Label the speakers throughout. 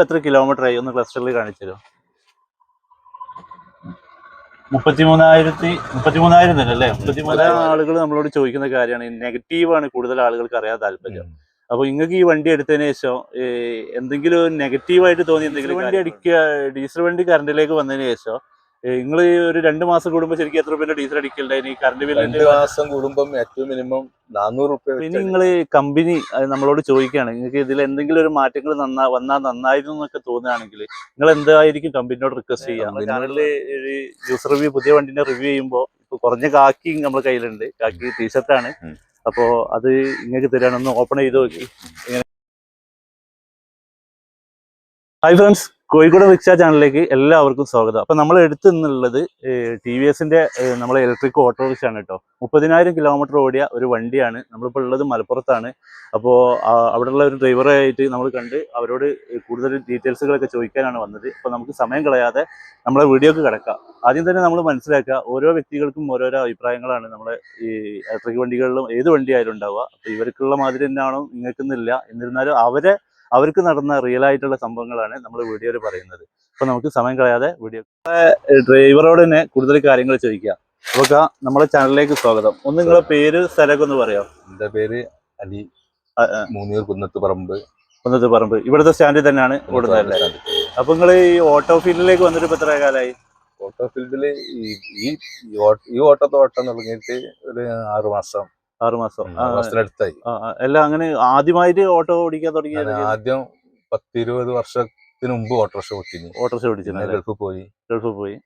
Speaker 1: എത്ര കിലോമീറ്റർ ആയി ഒന്ന് ക്ലസ്റ്ററിൽ കാണിച്ചു തരുമോ? 33,000 തന്നെ അല്ലേ? 33,000 ആളുകൾ നമ്മളോട് ചോദിക്കുന്ന കാര്യമാണ്. നെഗറ്റീവാണ് കൂടുതൽ ആളുകൾക്ക് അറിയാൻ താല്പര്യം. അപ്പൊ നിങ്ങൾക്ക് ഈ വണ്ടി എടുത്തതിന് ശേഷം എന്തെങ്കിലും നെഗറ്റീവായിട്ട് തോന്നി എന്തെങ്കിലും വണ്ടി അടിക്കുക, ഡീസൽ വണ്ടി കറണ്ടിലേക്ക് വന്നതിന് ശേഷം നിങ്ങൾ ഒരു 2 മാസം കൂടുമ്പോൾ ശരിക്കും എത്ര രൂപ ഡീസൽ അടിക്കലുണ്ടായി? കറണ്ട് ബില്ലിന്റെ
Speaker 2: 2 മാസം കൂടുമ്പോൾ ഏറ്റവും മിനിമം 400 രൂപ.
Speaker 1: ഇനി നിങ്ങൾ കമ്പനി നമ്മളോട് ചോദിക്കുകയാണ് നിങ്ങൾക്ക് ഇതിൽ എന്തെങ്കിലും ഒരു മാറ്റങ്ങൾ വന്നാൽ നന്നായിരുന്നു എന്നൊക്കെ തോന്നുകയാണെങ്കിൽ നിങ്ങൾ എന്തായിരിക്കും കമ്പനിയോട് റിക്വസ്റ്റ് ചെയ്യുക? ചാനലിൽ ഒരു യൂസർ റിവ്യൂ പുതിയ വണ്ടിന്റെ റിവ്യൂ ചെയ്യുമ്പോൾ ഇപ്പൊ കുറഞ്ഞ കാക്കി നമ്മുടെ കയ്യിലുണ്ട്. കാക്കി ടീഷർട്ടാണ്. അപ്പോ അത് ഇങ്ങൾക്ക് തരാനൊന്ന് ഓപ്പൺ ചെയ്ത് നോക്കി. ഹായ് ഫ്രണ്ട്സ്, കോഴിക്കോട് റിക്ഷ ചാനലിലേക്ക് എല്ലാവർക്കും സ്വാഗതം. അപ്പൊ നമ്മൾ എടുത്തു നിന്നുള്ളത് ടി വി എസിന്റെ നമ്മളെ ഇലക്ട്രിക് ഓട്ടോറിക്ഷ ആണ് കേട്ടോ. 30,000 കിലോമീറ്റർ ഓടിയ ഒരു വണ്ടിയാണ്. നമ്മളിപ്പോൾ ഉള്ളത് മലപ്പുറത്താണ്. അപ്പോൾ അവിടെയുള്ള ഒരു ഡ്രൈവറായിട്ട് നമ്മൾ കണ്ട് അവരോട് കൂടുതൽ ഡീറ്റെയിൽസുകളൊക്കെ ചോദിക്കാനാണ് വന്നത്. അപ്പോൾ നമുക്ക് സമയം കളയാതെ നമ്മളെ വീഡിയോക്ക് കിടക്കാം. ആദ്യം തന്നെ നമ്മൾ മനസ്സിലാക്കുക, ഓരോ വ്യക്തികൾക്കും ഓരോരോ അഭിപ്രായങ്ങളാണ് നമ്മളെ ഈ ഇലക്ട്രിക് വണ്ടികളിലും ഏത് വണ്ടി ആയാലും ഉണ്ടാവുക. അപ്പോൾ ഇവർക്കുള്ള മാതിരി തന്നെയാണോ നിങ്ങൾക്കെന്നില്ല. എന്നിരുന്നാലും അവർക്ക് നടന്ന റിയൽ ആയിട്ടുള്ള സംഭവങ്ങളാണ് നമ്മൾ വീഡിയോയിൽ പറയുന്നത്. അപ്പൊ നമുക്ക് സമയം കളയാതെ വീഡിയോ ഡ്രൈവറോട് തന്നെ കൂടുതൽ കാര്യങ്ങൾ ചോദിക്കാം. അപ്പൊ നമ്മുടെ ചാനലിലേക്ക് സ്വാഗതം. ഒന്ന് നിങ്ങളെ പേര്, സ്ഥലമൊക്കെ ഒന്ന് പറയാം.
Speaker 2: എന്റെ പേര് അലി, മൂന്നൂർ കുന്നത്ത് പറമ്പ്. ഇവിടുത്തെ സ്റ്റാൻഡിൽ തന്നെയാണ് ഓടുന്നത്.
Speaker 1: അപ്പൊ നിങ്ങൾ ഈ ഓട്ടോ ഫീൽഡിലേക്ക് വന്നിട്ട് ഇപ്പൊ എത്ര കാലമായി?
Speaker 2: ഓട്ടോ ഫീൽഡില് ഈ ഓട്ടത്തോട്ടം തുടങ്ങിയിട്ട് ഒരു 6 മാസം.
Speaker 1: 6 മാസം
Speaker 2: അടുത്തായി.
Speaker 1: എല്ലാം അങ്ങനെ ആദ്യമായിട്ട് ഓട്ടോ ഓടിക്കാൻ തുടങ്ങിയത്?
Speaker 2: ആദ്യം 10-20 വർഷത്തിന് മുമ്പ് ഓട്ടോറിക്ഷ ഓടിച്ചു. ഗൾഫിൽ പോയി.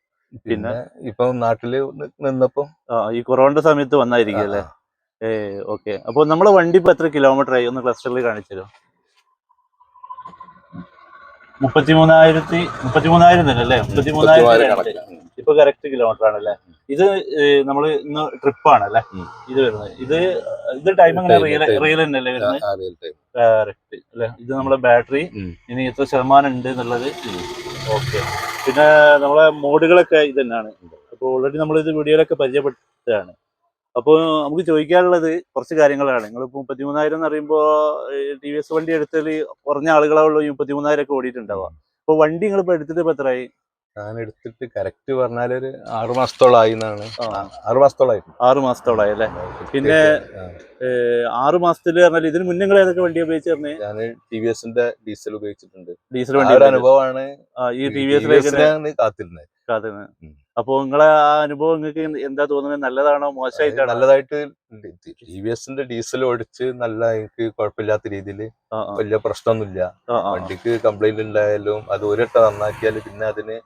Speaker 2: പിന്നെ ഇപ്പൊ നാട്ടില് നിന്നപ്പോ
Speaker 1: ഈ കൊറോണ സമയത്ത് വന്നായിരിക്കും അല്ലേ? ഓക്കെ. അപ്പൊ നമ്മളെ വണ്ടി ഇപ്പൊ എത്ര കിലോമീറ്റർ ആയി ഒന്ന് ക്ലസ്റ്ററിൽ കാണിച്ചു തരുമോ? 33,000 തന്നെ അല്ലേ? 33,000 ഇപ്പൊ കറക്റ്റ് കിലോമീറ്റർ ആണല്ലേ? ഇത് നമ്മള് ഇന്ന് ട്രിപ്പാണല്ലേ ഇത് വരുന്നത്? ഇത് ടൈം എങ്ങനെ റിയൽ തന്നെ അല്ലേ വരുന്നത്? കറക്റ്റ് അല്ലെ? ഇത് നമ്മളെ ബാറ്ററി ഇനി എത്ര ശതമാനം ഉണ്ട് എന്നുള്ളത്. ഓക്കെ. പിന്നെ നമ്മളെ മോഡുകളൊക്കെ ഇത് തന്നെയാണ്. അപ്പോൾ ഓൾറെഡി നമ്മൾ ഇത് വീഡിയോയിലൊക്കെ പരിചയപ്പെട്ടതാണ്. അപ്പോൾ നമുക്ക് ചോദിക്കാനുള്ളത് കുറച്ച് കാര്യങ്ങളാണ്. നിങ്ങളിപ്പോൾ 33,000 എന്ന് പറയുമ്പോൾ ടി വി എസ് വണ്ടി എടുത്തതിൽ കുറഞ്ഞ ആളുകളേ ഉള്ളൂ 33,000 ഒക്കെ ഓടിയിട്ടുണ്ടാവുക. അപ്പോൾ വണ്ടി നിങ്ങളിപ്പോൾ എടുത്തിട്ട് ഇപ്പോൾ എത്രയായി?
Speaker 2: ഞാൻ എടുത്തിട്ട് കറക്റ്റ് പറഞ്ഞാൽ ഒരു 6 മാസത്തോളമായി എന്നാണ്. 6 മാസത്തോളായി
Speaker 1: അല്ലേ? പിന്നെ 6 മാസത്തിൽ പറഞ്ഞാൽ ഇതിന് മുന്നേ നിങ്ങൾ ഏതൊക്കെ വണ്ടി ഉപയോഗിച്ചിരുന്നത്?
Speaker 2: ഞാൻ ടി വി എസിന്റെ ഡീസൽ ഉപയോഗിച്ചിട്ടുണ്ട്.
Speaker 1: ഡീസൽ വണ്ടി
Speaker 2: അനുഭവമാണ്
Speaker 1: ഈ ടി വി എസിലേക്ക്
Speaker 2: കാത്തിരുന്നത്.
Speaker 1: അപ്പൊ നിങ്ങളെ ആ അനുഭവം നിങ്ങൾക്ക് എന്താ തോന്നുന്നത്? നല്ലതാണോ മോശമായിട്ടാണോ?
Speaker 2: നല്ലതായിട്ട് ടി വി എസിന്റെ ഡീസൽ ഓടിച്ച് എനിക്ക് കുഴപ്പമില്ലാത്ത രീതിയിൽ വലിയ പ്രശ്നമൊന്നുമില്ല. വണ്ടിക്ക് കംപ്ലൈന്റ് ഉണ്ടായാലും അത് ഒരിട്ട നന്നാക്കിയാൽ പിന്നെ അതിന്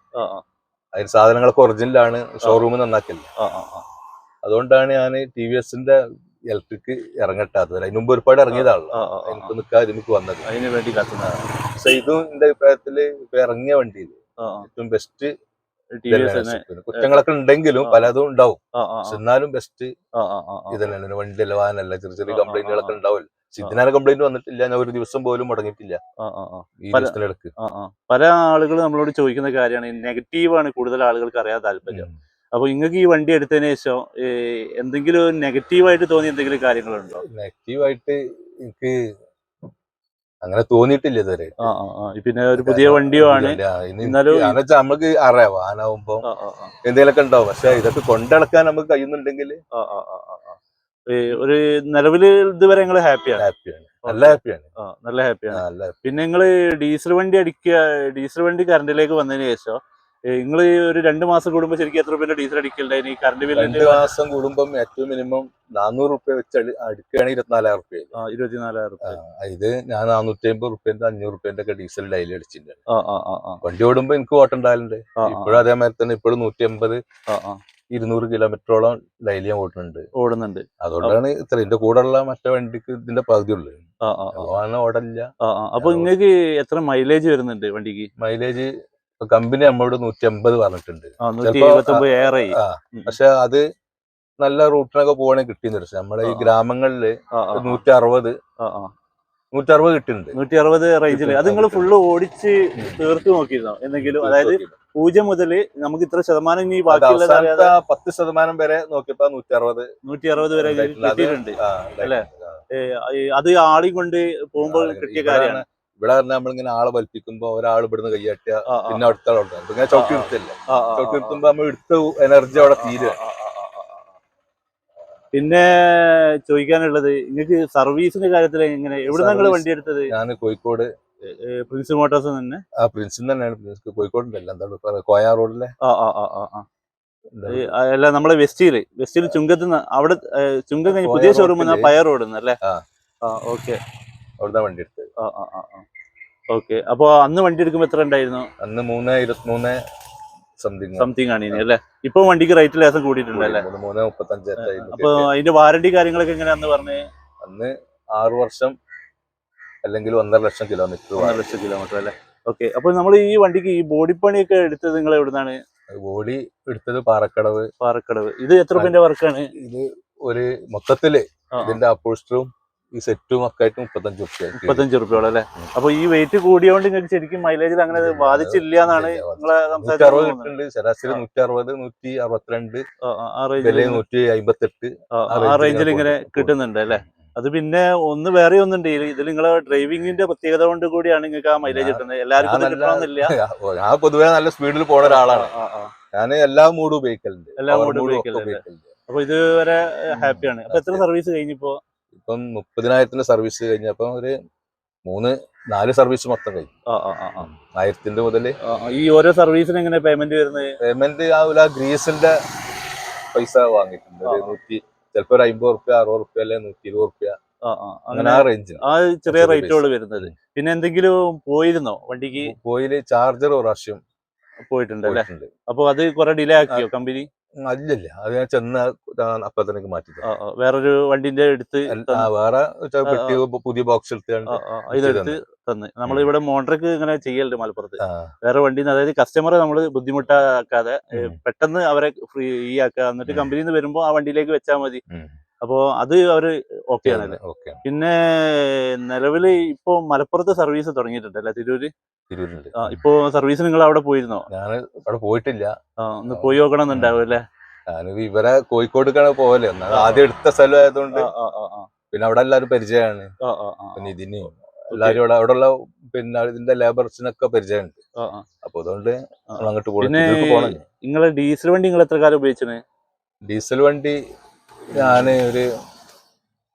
Speaker 2: സാധനങ്ങളൊക്കെ ഒറിജിനലാണ്, ഷോറൂമിൽ നന്നാക്കില്ല. അതുകൊണ്ടാണ് ഞാൻ ടി വി എസിന്റെ ഇലക്ട്രിക് ഇറങ്ങട്ടാത്തത്. അതിന് മുമ്പ് ഒരുപാട് ഇറങ്ങിയതാണല്ലോ, എനിക്ക് നിൽക്കാതെ എനിക്ക് വന്നത്.
Speaker 1: അതിന് വേണ്ടി കാത്തുന്നത്.
Speaker 2: പക്ഷെ ഇതും എന്റെ അഭിപ്രായത്തില് ഇപ്പൊ ഇറങ്ങിയ വണ്ടിയിൽ ഏറ്റവും ബെസ്റ്റ്. കുറ്റങ്ങളൊക്കെ ഉണ്ടെങ്കിലും പലതും ഉണ്ടാവും, എന്നാലും ബെസ്റ്റ് ഇത് തന്നെയാണ്. വണ്ടിയല്ല, വാഹനല്ല, ചെറിയ ചെറിയ കംപ്ലൈന്റുകളൊക്കെ ഉണ്ടാവില്ല. ഇതിനാണ് കംപ്ലൈന്റ് വന്നിട്ടില്ല. ഞാൻ ഒരു ദിവസം പോലും മുടങ്ങിയിട്ടില്ല ഈ ദിവസത്തിനിടക്ക്.
Speaker 1: പല ആളുകൾ നമ്മളോട് ചോദിക്കുന്ന കാര്യമാണ്, നെഗറ്റീവാണ് കൂടുതൽ ആളുകൾക്ക് അറിയാൻ താല്പര്യം. അപ്പൊ നിങ്ങൾക്ക് ഈ വണ്ടി എടുത്തതിന് ശേഷം എന്തെങ്കിലും നെഗറ്റീവായിട്ട് തോന്നിയ എന്തെങ്കിലും കാര്യങ്ങളുണ്ടോ?
Speaker 2: നെഗറ്റീവായിട്ട് എനിക്ക് അങ്ങനെ തോന്നിയിട്ടില്ല ഇതുവരെ.
Speaker 1: പിന്നെ ഒരു പുതിയ വണ്ടിയുമാണ്.
Speaker 2: നമുക്ക് അറിയാം വാഹനമാകുമ്പോ എന്തെങ്കിലുമൊക്കെ ഉണ്ടാവും. പക്ഷെ ഇതൊക്കെ കൊണ്ടടക്കാൻ നമുക്ക് കഴിയുന്നുണ്ടെങ്കിൽ
Speaker 1: ഒരു നിലവില് ഇതുവരെ നിങ്ങൾ ഹാപ്പിയാണ്?
Speaker 2: നല്ല ഹാപ്പിയാണ്.
Speaker 1: പിന്നെ നിങ്ങള് ഡീസൽ വണ്ടി കറണ്ടിലേക്ക് വന്നതിന് ശേഷം നിങ്ങൾ ഒരു 2 മാസം കൂടുമ്പോൾ ശരിക്കും എത്ര രൂപ ഡീസൽ അടിക്കലുണ്ടായി? കറണ്ട് ബില്ല്
Speaker 2: 2 മാസം കൂടുമ്പോൾ ഏറ്റവും മിനിമം 400 രൂപ വെച്ച് അടിക്കുകയാണെങ്കിൽ 24,000 രൂപ.
Speaker 1: 24,000 രൂപ. ഇത്
Speaker 2: ഞാൻ 450 രൂപന്റെ 500 രൂപന്റെ ഒക്കെ ഡീസൽ ഡെയിലി അടിച്ചിട്ടുണ്ട്. വണ്ടി ഓടുമ്പോ എനിക്ക് ഓട്ടമുണ്ടായാലുണ്ട്. ഇപ്പോഴും അതേമാതിരി തന്നെ ഇപ്പോഴും 150-200 കിലോമീറ്ററോളം ഡെയിലി ഞാൻ ഓടുന്നുണ്ട്. അതുകൊണ്ടാണ് ഇത്ര. ഇതിന്റെ കൂടെ ഉള്ള മറ്റേ വണ്ടിക്ക് ഇതിന്റെ പകുതി ഉള്ളു, ഓടല്ല.
Speaker 1: അപ്പൊ നിങ്ങൾക്ക് എത്ര മൈലേജ് വരുന്നുണ്ട് വണ്ടിക്ക്?
Speaker 2: മൈലേജ് കമ്പനി നമ്മളോട് 150 പറഞ്ഞിട്ടുണ്ട്. പക്ഷെ അത് നല്ല റൂട്ടിനൊക്കെ പോകണമെങ്കിൽ കിട്ടിയെന്ന് വെച്ചാൽ നമ്മളെ ഈ ഗ്രാമങ്ങളില് 160 കിട്ടുന്നുണ്ട്.
Speaker 1: 160 റേഞ്ചില്. അത് നിങ്ങൾ ഫുള്ള് ഓടിച്ച് തീർത്ത് നോക്കിയിരുന്നോ എന്തെങ്കിലും? അതായത് 0 മുതൽ നമുക്ക് ഇത്ര ശതമാനം, ഇനി ബാക്കിയുള്ള
Speaker 2: 10% വരെ നോക്കിയപ്പോ 160
Speaker 1: വരെ കിട്ടിയിട്ടുണ്ട് അല്ലെ? അത് ആളി കൊണ്ട് പോകുമ്പോൾ കിട്ടിയ കാര്യമാണ്.
Speaker 2: ഇവിടെ പറഞ്ഞാൽ നമ്മളിങ്ങനെ ആളെ വലിപ്പിക്കുമ്പോ ഒരാൾ ഇവിടുന്ന് കൈയാട്ടിയ പിന്നെ അടുത്ത ആളുണ്ട് ഇങ്ങനെ ചവിട്ടി നിർത്തല്ലേ, ചവിട്ടി നിർത്തുമ്പോ നമ്മൾ എടുത്ത എനർജി അവിടെ തീരുക.
Speaker 1: പിന്നെ ചോദിക്കാനുള്ളത് നിങ്ങൾക്ക് സർവീസിന്റെ കാര്യത്തിൽ എങ്ങനെ, എവിടെ നിങ്ങൾ വണ്ടി എടുത്തത്?
Speaker 2: ഞാൻ കോഴിക്കോട്
Speaker 1: പ്രിൻസ് മോട്ടോഴ്സ് തന്നെ.
Speaker 2: പ്രിൻസിൽ തന്നെയാണ്, കോഴിക്കോടുണ്ടല്ലോ, എന്താണ് കോയ റോഡിലെ.
Speaker 1: അല്ല നമ്മളെ വെസ്റ്റില് ചുങ്കത്ത് അവിടെ ചുങ്കം കഴിഞ്ഞ് പുതിയ ഷോറൂം പയർ റോഡ് അല്ലേ? ഓക്കെ,
Speaker 2: അവിടുന്ന് വണ്ടി എടുത്തത്.
Speaker 1: ഓക്കെ. അപ്പൊ അന്ന് വണ്ടി എടുക്കുമ്പോ എത്ര ഉണ്ടായിരുന്നു?
Speaker 2: അന്ന് 323
Speaker 1: സംതിങ് ആണ് ഇനി അല്ലേ? ഇപ്പൊ വണ്ടിക്ക് റേറ്റ് ലേസം കൂടിയിട്ടുണ്ടല്ലേ?
Speaker 2: 335.
Speaker 1: അപ്പൊ അതിന്റെ വാറണ്ടി കാര്യങ്ങളൊക്കെ എങ്ങനെയാന്ന് പറഞ്ഞേ?
Speaker 2: അന്ന് 6 വർഷം അല്ലെങ്കിൽ 1.5 ലക്ഷം കിലോമീറ്റർ.
Speaker 1: 1.5 ലക്ഷം കിലോമീറ്റർ അല്ലേ? ഓക്കെ. അപ്പൊ നമ്മൾ ഈ വണ്ടിക്ക് ഈ ബോഡി പണിയൊക്കെ എടുത്തത് നിങ്ങൾ എവിടുന്നാണ്?
Speaker 2: ബോഡി എടുത്തത് പാറക്കടവ്.
Speaker 1: ഇത് എത്ര രൂപന്റെ വർക്കാണ്
Speaker 2: ഇത്? ഒരു മൊത്തത്തില് ഇതിന്റെ അപ്പോസ്റ്ററും ഈ സെറ്റും ഒക്കെ ആയിട്ട് 35
Speaker 1: റുപ്യോളം അല്ലേ? അപ്പൊ ഈ വെയിറ്റ് കൂടിയോണ്ട് നിങ്ങൾക്ക് ശരിക്കും മൈലേജിൽ അങ്ങനെ ബാധിച്ചില്ല എന്നാണ് നിങ്ങളെ
Speaker 2: സംസാരിക്കുന്നത്. ശരാശരി 160, 162, 158
Speaker 1: ആ റേഞ്ചിൽ ഇങ്ങനെ കിട്ടുന്നുണ്ട് അല്ലേ? അത് പിന്നെ ഒന്ന് വേറെ ഒന്നുണ്ട്, ഇതിൽ നിങ്ങളെ ഡ്രൈവിംഗിന്റെ പ്രത്യേകത കൊണ്ട് കൂടിയാണ് നിങ്ങൾക്ക് ആ മൈലേജ് കിട്ടുന്നത്. എല്ലാവർക്കും കിട്ടണമെന്നില്ല.
Speaker 2: ഞാൻ പൊതുവേ നല്ല സ്പീഡിൽ പോണ ഒരാളാണ്. ഞാൻ എല്ലാ മൂഡും ഉപയോഗിക്കലുണ്ട്.
Speaker 1: അപ്പൊ ഇതുവരെ ഹാപ്പിയാണ്. അപ്പൊ എത്ര സർവീസ് കഴിഞ്ഞിപ്പോ?
Speaker 2: ഇപ്പം 30,000 സർവീസ് കഴിഞ്ഞപ്പോ ഒരു 3-4 സർവീസ് മൊത്തം കഴിഞ്ഞു. 1000 മുതൽ.
Speaker 1: ഈ ഓരോ സർവീസിന് എങ്ങനെ പേയ്മെന്റ് വരുന്നത്?
Speaker 2: പേയ്മെന്റ് ഗ്രീസിന്റെ പൈസ വാങ്ങിയിട്ടുണ്ട്. ചിലപ്പോ ഒരു 50 റുപ്യ, 60 റുപ്യ, അല്ലെ 120 റുപ്യ, അങ്ങനെ ആ റേഞ്ച്.
Speaker 1: ആ ചെറിയ റേറ്റുകൾ വരുന്നത്. പിന്നെ എന്തെങ്കിലും പോയിരുന്നോ വണ്ടിക്ക്?
Speaker 2: പോയില് ചാർജർ ഒരു പ്രാവശ്യം
Speaker 1: പോയിട്ടുണ്ട് അല്ലേ? അപ്പൊ അത് കുറെ ഡിലേ ആക്കിയോ കമ്പനി?
Speaker 2: അല്ലല്ല, അത് ഞാൻ ചെന്ന അപ്പൊ തന്നെ മാറ്റി.
Speaker 1: വേറൊരു വണ്ടിന്റെ എടുത്ത്
Speaker 2: വേറെ പുതിയ ബോക്സ്
Speaker 1: ഇതെടുത്ത് തന്ന്. നമ്മളിവിടെ മോണ്ടർക്ക് ഇങ്ങനെ ചെയ്യലുണ്ട് മലപ്പുറത്ത്. വേറെ വണ്ടിന്ന്, അതായത് കസ്റ്റമറെ നമ്മൾ ബുദ്ധിമുട്ടാക്കാതെ പെട്ടെന്ന് അവരെ ഫ്രീ ആക്കുക, എന്നിട്ട് കമ്പനിയിൽ നിന്ന് വരുമ്പോ ആ വണ്ടിയിലേക്ക് വെച്ചാൽ മതി. അപ്പോ അത് അവര് ഓക്കെ ആണല്ലേ? പിന്നെ നിലവില് ഇപ്പൊ മലപ്പുറത്ത് സർവീസ് തുടങ്ങിയിട്ടുണ്ടല്ലേ? തിരൂര്. ഇപ്പൊ സർവീസ് നിങ്ങൾ അവിടെ പോയിരുന്നോ?
Speaker 2: ഞാൻ അവിടെ പോയിട്ടില്ല.
Speaker 1: ഒന്ന് പോയി നോക്കണം എന്നുണ്ടാവും അല്ലേ?
Speaker 2: ഞാനിത് ഇവരെ കോഴിക്കോട് പോവല്ലേ, ആദ്യം എടുത്ത സ്ഥലം ആയതുകൊണ്ട് പിന്നെ അവിടെ എല്ലാവരും പരിചയമാണ്. പിന്നെ ഇതിന് എല്ലാരും അവിടെ ഉള്ള പിന്നെ ഇതിന്റെ ലേബർസിനൊക്കെ പരിചയമുണ്ട്. അപ്പൊ അതുകൊണ്ട് അങ്ങോട്ട് പോകണം.
Speaker 1: നിങ്ങളെ ഡീസൽ വണ്ടി നിങ്ങൾ എത്ര കാലം ഉപയോഗിച്ചത്?
Speaker 2: ഡീസൽ വണ്ടി ഞാന് ഒരു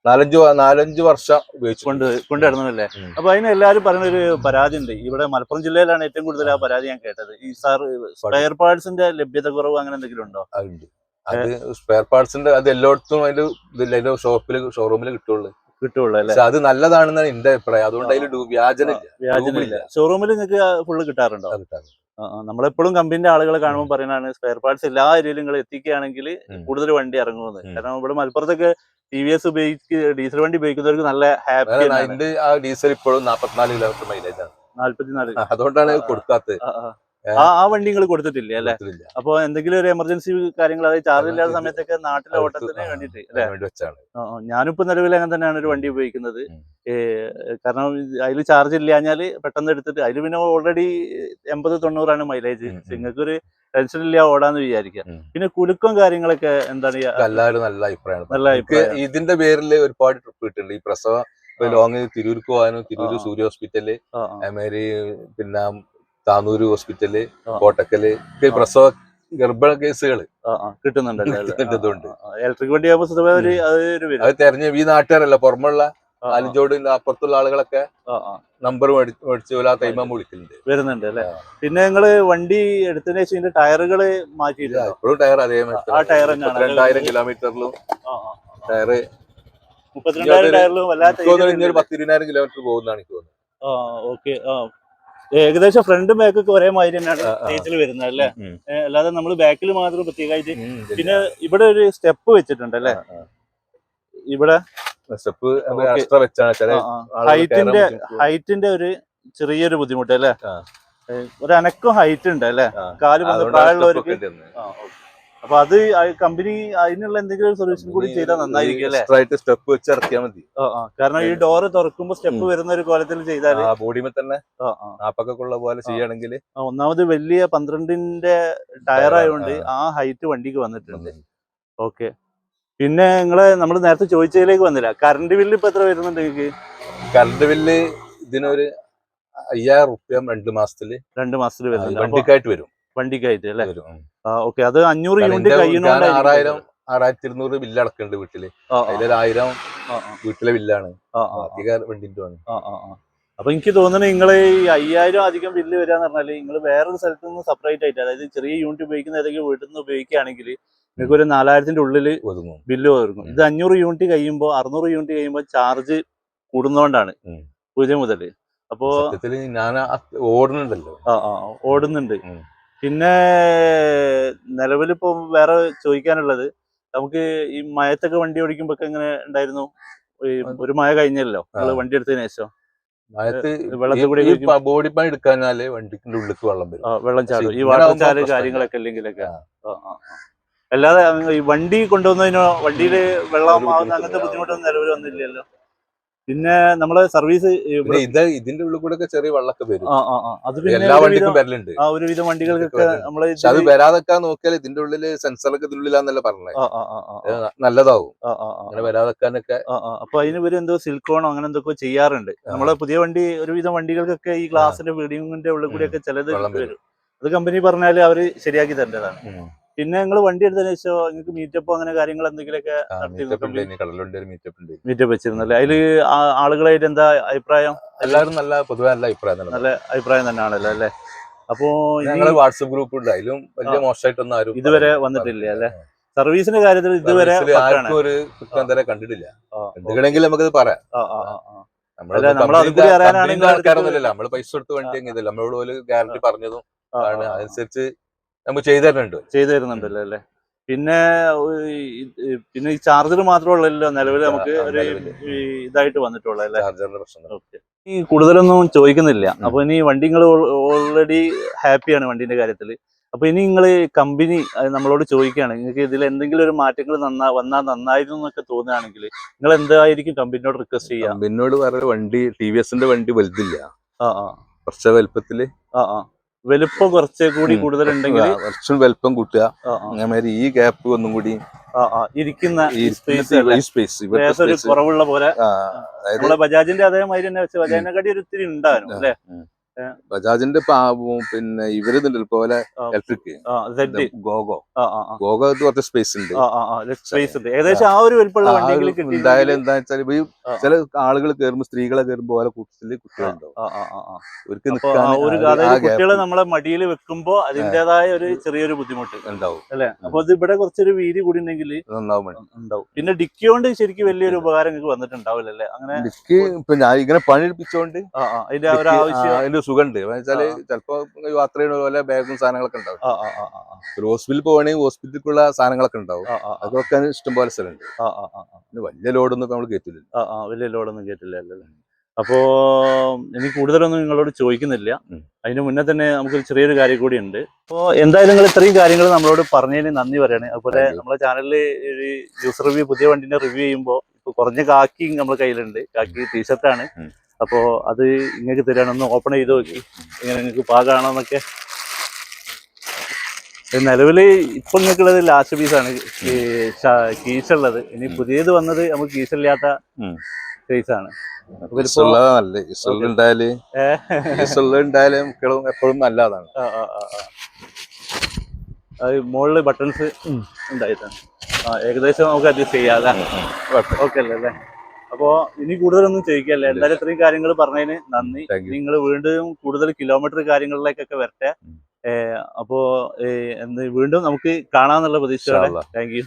Speaker 2: 4-5 വർഷം
Speaker 1: കൊണ്ടുവരുന്നല്ലേ? അപ്പൊ അതിന് എല്ലാരും പറയുന്ന ഒരു പരാതി ഉണ്ട്, ഇവിടെ മലപ്പുറം ജില്ലയിലാണ് ഏറ്റവും കൂടുതൽ ആ പരാതി ഞാൻ കേട്ടത്. ഈ സ്പെയർ പാർട്സിന്റെ ലഭ്യത കുറവ് അങ്ങനെ എന്തെങ്കിലും ഉണ്ടോ?
Speaker 2: അത് സ്പെയർ പാർട്സിന്റെ അത് എല്ലായിടത്തും അതിന്റെ ഷോറൂമിൽ കിട്ടുള്ളൂ അല്ലേ? അത് നല്ലതാണെന്നാണ് എന്റെ അഭിപ്രായം. അതുകൊണ്ട് അതിൽ വ്യാജനില്ല.
Speaker 1: ഷോറൂമിൽ നിങ്ങൾക്ക് ഫുള്ള് കിട്ടാറുണ്ടോ? നമ്മളെപ്പോഴും കമ്പനിന്റെ ആളുകളെ കാണുമ്പോൾ പറയുന്നതാണ് സ്പെയർ പാർട്സ് എല്ലാ ഏരിയയിലും നിങ്ങൾ എത്തിക്കുകയാണെങ്കിൽ കൂടുതൽ വണ്ടി ഇറങ്ങുമെന്ന്. കാരണം ഇവിടെ മലപ്പുറത്തൊക്കെ TVS ഡീസൽ വണ്ടി ഉപയോഗിക്കുന്നവർക്ക് നല്ല ഹാപ്പി.
Speaker 2: ഡീസൽ ഇപ്പോഴും 44 കിലോമീറ്റർ മൈലേജ് ആണ്.
Speaker 1: 44.
Speaker 2: അതുകൊണ്ടാണ് കൊടുക്കാത്തത്.
Speaker 1: ആ വണ്ടി നിങ്ങൾ കൊടുത്തിട്ടില്ല അല്ലെ? അപ്പൊ എന്തെങ്കിലും ഒരു എമർജൻസി കാര്യങ്ങൾ, അതായത് ചാർജ് ഇല്ലാത്ത സമയത്തൊക്കെ നാട്ടിലെ ഓട്ടത്തിന് വേണ്ടിട്ട് അല്ലെ? ഞാനിപ്പോ നിലവിൽ അങ്ങനെ തന്നെയാണ് ഒരു വണ്ടി ഉപയോഗിക്കുന്നത്. കാരണം അതിൽ ചാർജ് ഇല്ലാഞ്ഞാല് പെട്ടെന്ന് എടുത്തിട്ട്, അതിൽ പിന്നെ ഓൾറെഡി 80-90 മൈലേജ്. നിങ്ങൾക്കൊരു ടെൻഷൻ ഇല്ല ഓടാന്ന് വിചാരിക്കാം. പിന്നെ കുലുക്കം കാര്യങ്ങളൊക്കെ എന്താണ്?
Speaker 2: എല്ലാവരും നല്ല അഭിപ്രായമാണ്. ഇതിന്റെ പേരിൽ ഒരുപാട് ട്രിപ്പ് കിട്ടുന്നുണ്ട്. ഈ പ്രസവ ലോങ് തിരൂർക്ക് പോകാനും, തിരൂര് സൂര്യ ഹോസ്പിറ്റല്, അതേമാതിരി പിന്നെ താനൂര് ഹോസ്പിറ്റല്, കോട്ടക്കല്, പ്രസവ ഗർഭ കേസുകൾ
Speaker 1: കിട്ടുന്നുണ്ട്.
Speaker 2: ഇലക്ട്രിക് വണ്ടി അത് തെരഞ്ഞ ഈ നാട്ടുകാരല്ല, പുറമുള്ള ആലഞ്ചോട് അപ്പുറത്തുള്ള ആളുകളൊക്കെ നമ്പർ മേടിച്ച് ആ ടൈമാകുമ്പോൾ വിളിക്കുന്നുണ്ട്,
Speaker 1: വരുന്നുണ്ട് അല്ലെ? പിന്നെ നിങ്ങള് വണ്ടി എടുത്തതിന് ശേഷം ഇതിന്റെ ടയറുകള് മാറ്റിയില്ല?
Speaker 2: ഇപ്പോഴും ടയർ അതേമാതിരി.
Speaker 1: ആ ടയർ
Speaker 2: 32,000 കിലോമീറ്ററിലും ടയറ്
Speaker 1: 32,000 ടയറിലും
Speaker 2: 10-20,000 കിലോമീറ്റർ പോകുന്നതാണ് എനിക്ക് തോന്നുന്നത്.
Speaker 1: ഓക്കെ. ഏകദേശം ഫ്രണ്ടും ബാക്കൊക്കെ ഒരേ മാതിരി തന്നെയാണ് ഡീസൽ വരുന്നത് അല്ലേ? അല്ലാതെ നമ്മൾ ബാക്കിൽ മാത്രം പ്രത്യേകമായിട്ട്. പിന്നെ ഇവിടെ ഒരു സ്റ്റെപ്പ് വെച്ചിട്ടുണ്ട് അല്ലേ? ഇവിടെ
Speaker 2: സ്റ്റെപ്പ് എക്സ്ട്രാ വെച്ചാണ്
Speaker 1: ഹൈറ്റിന്റെ ഒരു ചെറിയൊരു ബുദ്ധിമുട്ട് അല്ലേ? ഒരു അനക്കം ഹൈറ്റ് ഉണ്ട് അല്ലേ? കാല് പ്രായമുള്ളവർക്ക്. അപ്പൊ അത് കമ്പനി അതിനുള്ള എന്തെങ്കിലും സൊല്യൂഷൻ കൂടി ചെയ്താൽ നന്നായിരിക്കും അല്ലേ?
Speaker 2: സ്റ്റെപ്പ് വെച്ച് ഇറക്കിയാൽ മതി.
Speaker 1: കാരണം ഈ ഡോറ് തുറക്കുമ്പോ സ്റ്റെപ്പ് വരുന്ന ഒരു കോലത്തിൽ ചെയ്താല്
Speaker 2: ബോഡിമേ തന്നെ നാപ്പൊക്കെയുള്ള പോലെ ചെയ്യണമെങ്കിൽ.
Speaker 1: ഒന്നാമത് വലിയ 12-ന്റെ ടയർ ആയതുകൊണ്ട് ആ ഹൈറ്റ് വണ്ടിക്ക് വന്നിട്ടുണ്ട്. ഓക്കെ. പിന്നെ നമ്മൾ നേരത്തെ ചോദിച്ചതിലേക്ക് വന്നില്ല, കറണ്ട് ബില്ല് ഇപ്പൊ എത്ര വരുന്നുണ്ട് നിങ്ങൾക്ക്?
Speaker 2: കറണ്ട് ബില്ല് ഇതിനൊരു 5,000 2 മാസത്തില്
Speaker 1: 2 മാസത്തിൽ വരുന്നുണ്ട്. അപ്പൊ
Speaker 2: വണ്ടിക്കായിട്ട് വരും.
Speaker 1: വണ്ടിക്കായിട്ട് അല്ലേ?
Speaker 2: വരും.
Speaker 1: ഓക്കെ. അത് 500
Speaker 2: കാരണം
Speaker 1: യൂണിറ്റ്
Speaker 2: ഞാൻ
Speaker 1: കഴിയുന്നോണ്ടായിരിക്കും.
Speaker 2: 6,200 ബില്ല് അടക്കുന്നുണ്ട് വീട്ടില്. അതിലൊരു 1000 വീട്ടിലെ ബില്ലാണ്. വണ്ടിന്റെ ആണ്.
Speaker 1: അപ്പൊ എനിക്ക് തോന്നുന്നത് നിങ്ങള് ഈ 5000 അധികം ബില്ല് വരാന്ന് പറഞ്ഞാല് നിങ്ങൾ വേറൊരു സ്ഥലത്ത് നിന്ന് സെപ്പറേറ്റ് ആയിട്ട്, അതായത് ചെറിയ യൂണിറ്റ് ഉപയോഗിക്കുന്ന ഏതെങ്കിലും വീട്ടിൽ നിന്ന് ഉപയോഗിക്കുകയാണെങ്കിൽ നിങ്ങൾക്ക് ഒരു 4000-ന്റെ ഉള്ളില് ബില്ല് ഒതുങ്ങും. ഇത് 500 യൂണിറ്റ് കഴിയുമ്പോൾ 600 യൂണിറ്റ് കഴിയുമ്പോൾ ചാർജ് കൂടുന്നോണ്ടാണ് 0 മുതൽ. അപ്പോ
Speaker 2: സത്യത്തില് ഞാൻ ഓടുന്നുണ്ടല്ലോ.
Speaker 1: ഓടുന്നുണ്ട്. പിന്നെ നിലവിലിപ്പോ വേറെ ചോദിക്കാനുള്ളത്, നമുക്ക് ഈ മഴത്തൊക്കെ വണ്ടി ഓടിക്കുമ്പോ എങ്ങനെ ഉണ്ടായിരുന്നു? ഒരു മഴ കഴിഞ്ഞല്ലോ നിങ്ങൾ വണ്ടി എടുത്തതിന് ശേഷം?
Speaker 2: ബോഡി പണി എടുക്കാനാല് വണ്ടിന്റെ ഉള്ളിലേക്ക് വെള്ളം വരും.
Speaker 1: വെള്ളം ചാടും. ഈ വാട്ടർ ചാല് കാര്യങ്ങളൊക്കെ ഇല്ലെങ്കിലൊക്കെ. അല്ലാതെ ഈ വണ്ടി കൊണ്ടുവന്നതിനോ വണ്ടിയിൽ വെള്ളം ആവുന്ന അങ്ങനത്തെ ബുദ്ധിമുട്ടൊന്നും നിലവിൽ വന്നില്ലല്ലോ? പിന്നെ നമ്മളെ സർവീസ്
Speaker 2: ഇതിന്റെ ഉള്ളിൽ കൂടെ ചെറിയ വെള്ളമൊക്കെ വരും.
Speaker 1: അത് പിന്നെ
Speaker 2: എല്ലാ വണ്ടിക്കും വരലുണ്ട്.
Speaker 1: ഒരുവിധം വണ്ടികൾക്കൊക്കെ നമ്മള്
Speaker 2: അത് വരാതെക്കാൻ നോക്കിയാൽ ഇതിന്റെ ഉള്ളില് സെൻസറൊക്കെ ഇതിനുള്ളിലാന്നല്ല പറഞ്ഞത്. നല്ലതാവും അങ്ങനെ വരാതെക്കാനൊക്കെ.
Speaker 1: അപ്പൊ അതിന് ഇവര് എന്തോ സിലിക്കോണോ അങ്ങനെ എന്തൊക്കെ ചെയ്യാറുണ്ട്. നമ്മളെ പുതിയ വണ്ടി ഒരുവിധം വണ്ടികൾക്കൊക്കെ ഈ ഗ്ലാസിന്റെ ഫീഡിങ്ങിന്റെ ഉള്ളിൽ കൂടി ഒക്കെ ചിലത് വരും. അത് കമ്പനി പറഞ്ഞാല് അവര് ശരിയാക്കി തരേണ്ടതാണ്. പിന്നെ നിങ്ങൾ വണ്ടി എടുത്തതിന് ശേഷം നിങ്ങൾക്ക് മീറ്റപ്പോ അങ്ങനെ കാര്യങ്ങൾ എന്തെങ്കിലുമൊക്കെ മീറ്റപ്പ് വെച്ചിരുന്നല്ലേ? അതില് ആളുകളായിട്ട് എന്താ അഭിപ്രായം?
Speaker 2: എല്ലാവരും പൊതുവെ നല്ല അഭിപ്രായം,
Speaker 1: നല്ല അഭിപ്രായം തന്നെയാണല്ലോ അല്ലേ? അപ്പോ
Speaker 2: ഞങ്ങള് വാട്സപ്പ് ഗ്രൂപ്പ് ഉണ്ട്, അതിലും വലിയ മോശമായിട്ടൊന്നും ആരും
Speaker 1: ഇതുവരെ വന്നിട്ടില്ല അല്ലെ? സർവീസിന്റെ കാര്യത്തിൽ ഇതുവരെ
Speaker 2: ആർക്കും ഒരു കുറ്റം തരം കണ്ടിട്ടില്ല. എന്തെങ്കിലും നമുക്കത് പറയാം. ആൾക്കാരൊന്നുമില്ല, നമ്മള് പൈസ കൊടുത്ത് വണ്ടി എങ്ങിയതല്ല, നമ്മളോട് പോലെ ഗ്യാരണ്ടി പറഞ്ഞതും അതനുസരിച്ച് നമ്മൾ ചെയ്തു
Speaker 1: തരുന്നുണ്ടല്ലോ അല്ലേ? പിന്നെ ഈ ചാർജർ മാത്രമല്ലല്ലോ നിലവിൽ നമുക്ക് ഒരു ഇതായിട്ട് വന്നിട്ടുള്ളത് അല്ലേ? ഈ കൂടുതലൊന്നും ചോദിക്കുന്നില്ല. അപ്പൊ ഇനി വണ്ടി നിങ്ങൾ ഓൾറെഡി ഹാപ്പിയാണ് വണ്ടിന്റെ കാര്യത്തിൽ. അപ്പൊ ഇനി നിങ്ങൾ കമ്പനി നമ്മളോട് ചോദിക്കുകയാണ് നിങ്ങൾക്ക് ഇതിൽ എന്തെങ്കിലും ഒരു മാറ്റങ്ങൾ വന്നാൽ നന്നായിരുന്നു എന്നൊക്കെ തോന്നുകയാണെങ്കിൽ നിങ്ങൾ എന്തായിരിക്കും കമ്പനിയോട് റിക്വസ്റ്റ് ചെയ്യുക?
Speaker 2: കമ്പനിയോട് പറഞ്ഞ വണ്ടി TVSന്റെ വണ്ടി വലുതില്ല, കുറച്ച് വലുപ്പത്തില്
Speaker 1: വലുപ്പം കുറച്ച് കൂടി കൂടുതലുണ്ടെങ്കിൽ
Speaker 2: കുറച്ചും വലുപ്പം കൂട്ടുക. അങ്ങനെ ഈ ഗ്യാപ്പ് ഒന്നും കൂടി
Speaker 1: ഇരിക്കുന്ന സ്പേസ് കുറവുള്ള പോലെ നമ്മളെ ബജാജിന്റെ അതേമാതിരി തന്നെ വെച്ച് ബജാജിനെക്കാട്ടി ഒരു ഇത്തിരി ഉണ്ടായിരുന്നു അല്ലെ?
Speaker 2: ബജാജിന്റെ പിന്നെ ഇവരുന്നുണ്ട് പോലെ ഇലക്ട്രിക് ഗോഗോ കുറച്ച് സ്പേസ് ഉണ്ട്.
Speaker 1: ഏകദേശം ആ ഒരു വലുപ്പമുള്ള വണ്ടികൾ
Speaker 2: എന്തായാലും എന്താ വെച്ചാൽ ചില ആളുകൾ കയറുമ്പോ, സ്ത്രീകളെ കയറുമ്പോ പോലെ കൂട്ടത്തില് കുട്ടികളുണ്ടാവും.
Speaker 1: കുട്ടികളെ നമ്മളെ മടിയിൽ വെക്കുമ്പോ അതിന്റേതായ ഒരു ചെറിയൊരു ബുദ്ധിമുട്ട് ഉണ്ടാവും അല്ലെ? അപ്പൊ അത് ഇവിടെ കുറച്ചൊരു വീതി കൂടി ഉണ്ടെങ്കിൽ ഉണ്ടാവും. പിന്നെ ഡിക്കി കൊണ്ട് ശരിക്കും വലിയൊരു ഉപകാരം നിങ്ങൾക്ക് വന്നിട്ടുണ്ടാവില്ലല്ലേ? അങ്ങനെ
Speaker 2: ഡിക്കി ഇപ്പൊ ഞാൻ ഇങ്ങനെ പണിയെടുപ്പിച്ചോണ്ട്
Speaker 1: അതിന്റെ
Speaker 2: സുഖമുണ്ട്. വെച്ചാല് ചിലപ്പോ യാത്ര ചെയ്യുന്ന പോലെ ബാഗും സാധനങ്ങളൊക്കെ ഉണ്ടാവും. ഒരു ഹോസ്പിറ്റലിൽ പോകണമെങ്കിൽ ഹോസ്പിറ്റലിലുള്ള സാധനങ്ങളൊക്കെ ഉണ്ടാവും. അതൊക്കെ ഇഷ്ടംപോലെ സ്ഥലമുണ്ട്. വലിയ ലോഡൊന്നും നമ്മൾ കേട്ടില്ല.
Speaker 1: വലിയ ലോഡൊന്നും കേട്ടില്ല. അപ്പോ ഇനി കൂടുതലൊന്നും നിങ്ങളോട് ചോദിക്കുന്നില്ല. അതിന് മുന്നേ തന്നെ നമുക്ക് ചെറിയൊരു കാര്യം കൂടി ഉണ്ട്. അപ്പോൾ എന്തായാലും നിങ്ങൾ ഇത്രയും കാര്യങ്ങൾ നമ്മളോട് പറഞ്ഞതിന് നന്ദി പറയാണ്. അതുപോലെ നമ്മുടെ ചാനലിൽ ഒരു യൂസർ റിവ്യൂ, പുതിയ വണ്ടിന്റെ റിവ്യൂ ചെയ്യുമ്പോൾ ഇപ്പൊ കുറഞ്ഞ കാക്കി നമ്മുടെ കയ്യിലുണ്ട്. കാക്കി ടീഷർട്ടാണ്. അപ്പോൾ അത് നിങ്ങൾക്ക് തരാനൊന്ന് ഓപ്പൺ ചെയ്ത് നോക്കി ഇങ്ങനെ നിങ്ങൾക്ക് പാകാണോന്നൊക്കെ. നിലവിൽ ഇപ്പൊ നിങ്ങൾക്കുള്ളത് ലാസ്റ്റ് പീസാണ് കീസുള്ളത്. ഇനി പുതിയത് വന്നത് നമുക്ക് കീസില്ലാത്ത സൈസാണ്.
Speaker 2: എപ്പോഴും നല്ലതാണ്.
Speaker 1: മുകളില് ബട്ടൺസ് ഉണ്ടായിട്ടാണ്. ഏകദേശം നമുക്ക് അഡ്ജസ്റ്റ് ചെയ്യാം. ഓക്കെ അല്ലേ? അപ്പോ ഇനി കൂടുതലൊന്നും ചോദിക്കല്ലേ. എന്തായാലും ഇത്രയും കാര്യങ്ങൾ പറഞ്ഞതിന് നന്ദി. നിങ്ങൾ വീണ്ടും കൂടുതൽ കിലോമീറ്റർ കാര്യങ്ങളിലേക്കൊക്കെ വരട്ടെ. അപ്പോ വീണ്ടും നമുക്ക് കാണാന്നുള്ള പ്രതീക്ഷയോടെ താങ്ക് യു.